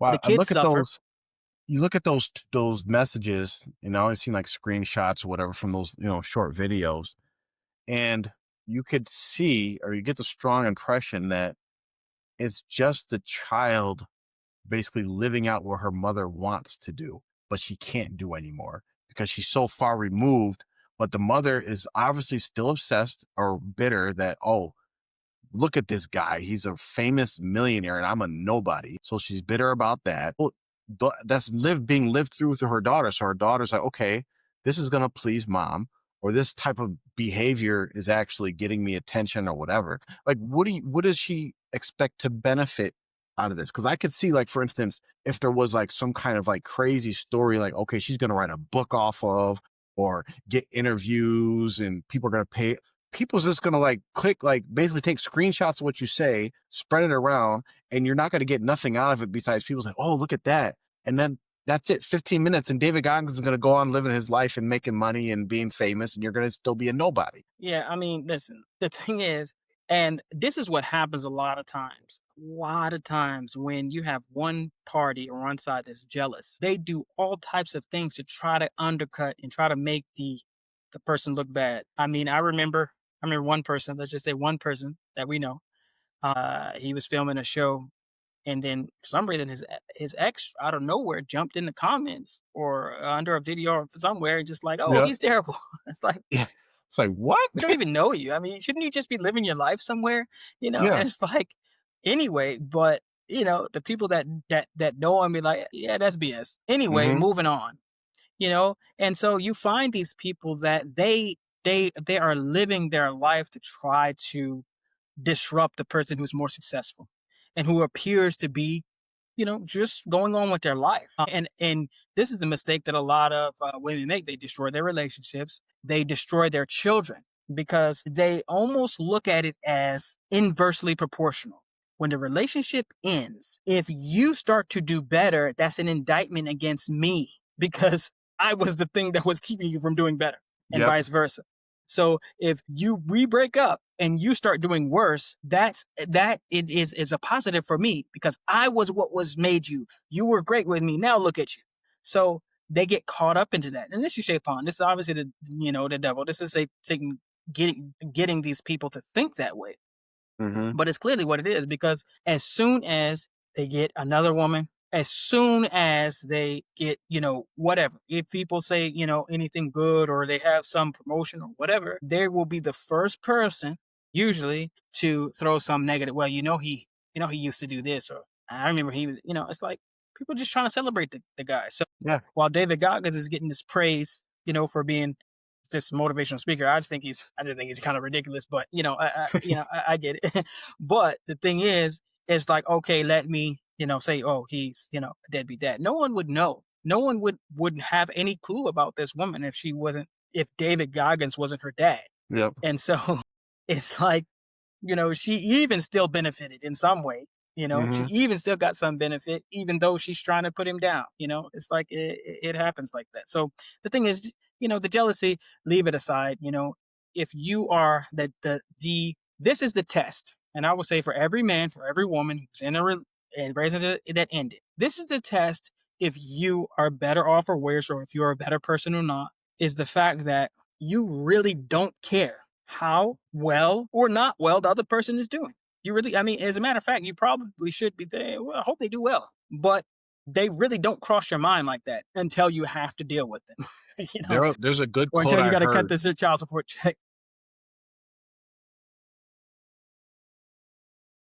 The Well, I kids look at suffer. those you look at those messages, and I always seen like screenshots or whatever from those, short videos, and you could see or you get the strong impression that it's just the child basically living out what her mother wants to do, but she can't do anymore because she's so far removed. But the mother is obviously still obsessed or bitter that, oh, look at this guy. He's a famous millionaire and I'm a nobody. So she's bitter about that. Well, that's being lived through with her daughter. So her daughter's like, okay, this is going to please mom, or this type of behavior is actually getting me attention or whatever. Like, what does she expect to benefit out of this? Cause I could see, like, for instance, if there was like some kind of like crazy story, like, okay, she's going to write a book off of, or get interviews and people are going to pay, people's just gonna like click, like basically take screenshots of what you say, spread it around, and you're not gonna get nothing out of it besides people saying, "Oh, look at that," and then that's it. 15 minutes, and David Goggins is gonna go on living his life and making money and being famous, and you're gonna still be a nobody. Yeah, I mean, listen, the thing is, and this is what happens a lot of times. A lot of times when you have one party or one side that's jealous, they do all types of things to try to undercut and try to make the person look bad. I remember one person, let's just say one person that we know. He was filming a show, and then for some reason his ex out of nowhere jumped in the comments or under a video or somewhere, just like, "Oh, Yeah, he's terrible." It's like, yeah. It's like what? we don't even know you. I mean, shouldn't you just be living your life somewhere? Yeah. And it's like, anyway, but the people that know him be like, yeah, that's BS. Anyway, Hmm. moving on. And so you find these people that they are living their life to try to disrupt the person who's more successful and who appears to be just going on with their life. And this is the mistake that a lot of women make. They destroy their relationships. They destroy their children because they almost look at it as inversely proportional. When the relationship ends, if you start to do better, that's an indictment against me because I was the thing that was keeping you from doing better, and Yep. vice versa. So if we break up and you start doing worse, that it is a positive for me because I was what was made you. You were great with me. Now look at you. So they get caught up into that. And this is Shaitan. This is obviously the devil. This is Satan getting these people to think that way. Hmm. But it's clearly what it is because as soon as they get another woman, as soon as they get, whatever, if people say, anything good or they have some promotion or whatever, they will be the first person usually to throw some negative. Well, he used to do this, or I remember it's like people just trying to celebrate the guy. So Yeah. while David Goggins is getting this praise, for being this motivational speaker, I just think he's kind of ridiculous, but I get it. But the thing is, it's like, okay, let me, say, oh, he's, a deadbeat dad. No one would know. No one would have any clue about this woman if David Goggins wasn't her dad. Yep. And so it's like, she even still benefited in some way. She Hmm. even still got some benefit, even though she's trying to put him down. It's like it happens like that. So the thing is, the jealousy, leave it aside. If you are the this is the test, and I will say for every man, for every woman who's in and relationship that ended, this is the test. If you are better off or worse, or if you're a better person or not, is the fact that you really don't care how well or not well the other person is doing. You really, I mean, as a matter of fact, you probably should be there. Well, I hope they do well, but they really don't cross your mind like that until you have to deal with them, There's a good or quote until you I got to cut heard. this child support check.